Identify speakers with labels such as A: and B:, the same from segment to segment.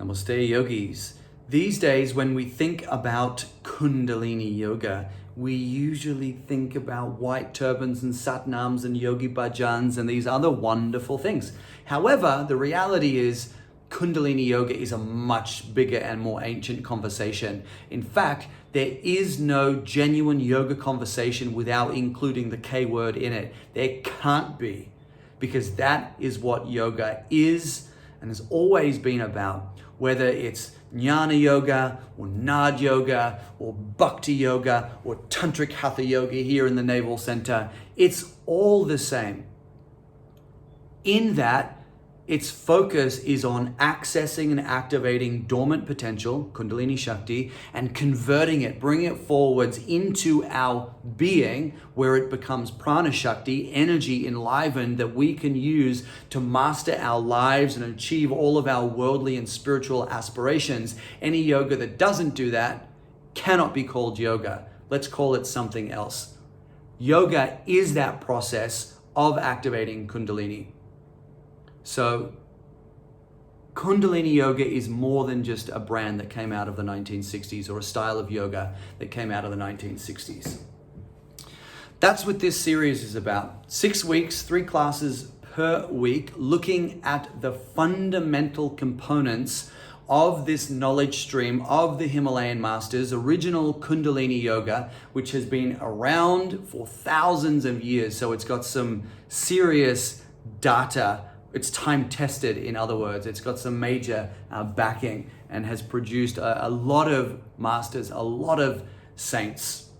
A: Namaste yogis. These days when we think about Kundalini Yoga, we usually think about white turbans and satnams and yogi bhajans and these other wonderful things. However, the reality is Kundalini Yoga is a much bigger and more ancient conversation. In fact, there is no genuine yoga conversation without including the K word in it. There can't be, because that is what yoga is and has always been about. Whether it's Jnana Yoga or Nad Yoga or Bhakti Yoga or Tantric Hatha Yoga here in the Naval Center, it's all the same. In that, its focus is on accessing and activating dormant potential, Kundalini Shakti, and converting it, bringing it forwards into our being where it becomes Prana Shakti, energy enlivened that we can use to master our lives and achieve all of our worldly and spiritual aspirations. Any yoga that doesn't do that cannot be called yoga. Let's call it something else. Yoga is that process of activating Kundalini. So Kundalini Yoga is more than just a brand that came out of the 1960s or a style of yoga that came out of the 1960s. That's what this series is about. 6 weeks, 3 classes per week, looking at the fundamental components of this knowledge stream of the Himalayan Masters, original Kundalini Yoga, which has been around for thousands of years. So it's got some serious data. It's time tested, in other words. It's got some major backing and has produced a lot of masters, a lot of saints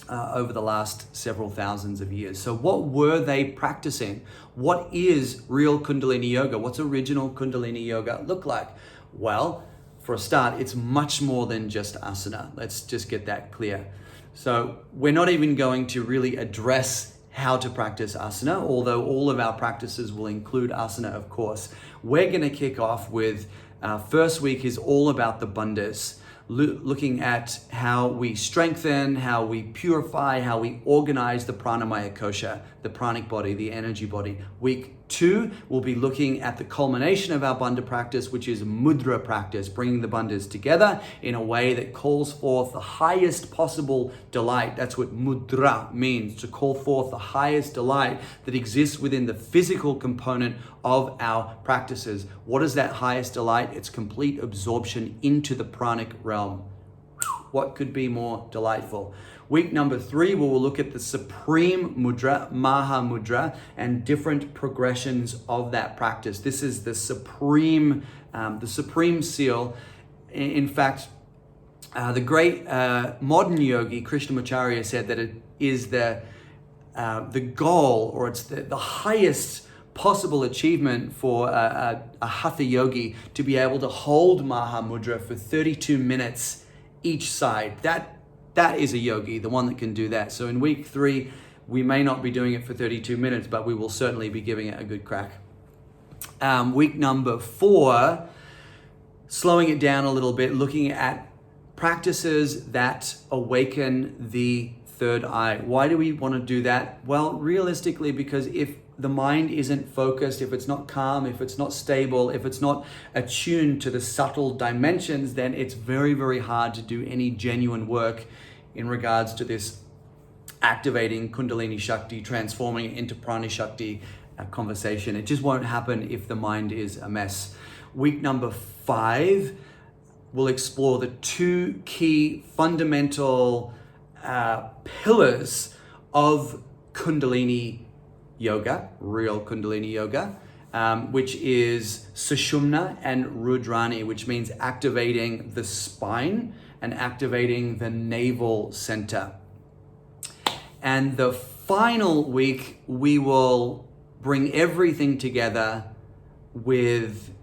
A: over the last several thousands of years. So what were they practicing? What is real Kundalini Yoga? What's original Kundalini Yoga look like? Well, for a start, it's much more than just asana. Let's just get that clear. So we're not even going to really address how to practice asana, although all of our practices will include asana, of course. We're going to kick off with first week is all about the bandhas, looking at how we strengthen, how we purify, how we organize the pranamaya kosha, the pranic body, the energy body. Week 2, we'll be looking at the culmination of our bandha practice, which is mudra practice, bringing the bandhas together in a way that calls forth the highest possible delight. That's what mudra means, to call forth the highest delight that exists within the physical component of our practices. What is that highest delight? It's complete absorption into the pranic realm. What could be more delightful? Week number 3, we will look at the Supreme Mudra, Maha Mudra, and different progressions of that practice. This is the supreme seal. In fact, the great modern yogi, Krishnamacharya, said that it is the goal, or it's the highest possible achievement for a Hatha yogi to be able to hold Maha Mudra for 32 minutes each side. That is a yogi, the one that can do that. So in week 3, we may not be doing it for 32 minutes, but we will certainly be giving it a good crack. Week number 4, slowing it down a little bit, looking at practices that awaken the third eye. Why do we want to do that? Well, realistically, because if the mind isn't focused, if it's not calm, if it's not stable, if it's not attuned to the subtle dimensions, then it's very, very hard to do any genuine work in regards to this activating Kundalini Shakti, transforming it into Prana Shakti conversation. It just won't happen if the mind is a mess. Week number 5, we'll explore the 2 key fundamental pillars of Kundalini Yoga, real Kundalini Yoga, which is Sushumna and Rudrani, which means activating the spine and activating the navel center. And the final week, we will bring everything together with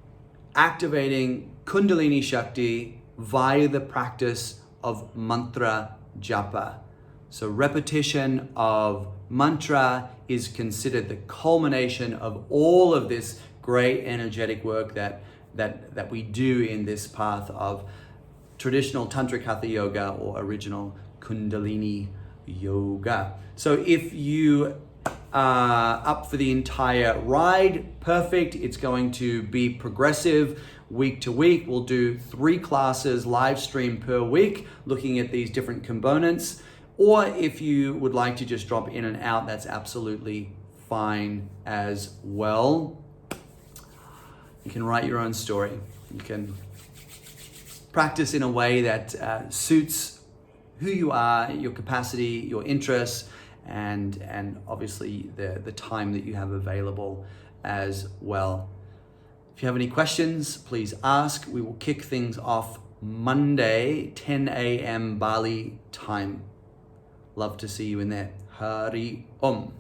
A: activating Kundalini Shakti via the practice of mantra japa. So repetition of mantra is considered the culmination of all of this great energetic work that we do in this path of traditional Tantric Hatha Yoga or original Kundalini Yoga. So if you up for the entire ride, perfect. It's going to be progressive week to week. We'll do 3 classes live stream per week, looking at these different components. Or if you would like to just drop in and out, that's absolutely fine as well. You can write your own story. You can practice in a way that suits who you are, your capacity, your interests, and obviously the time that you have available as well. If you have any questions, please ask. We will kick things off Monday, 10 a.m. Bali time. Love to see you in there. Hari Om.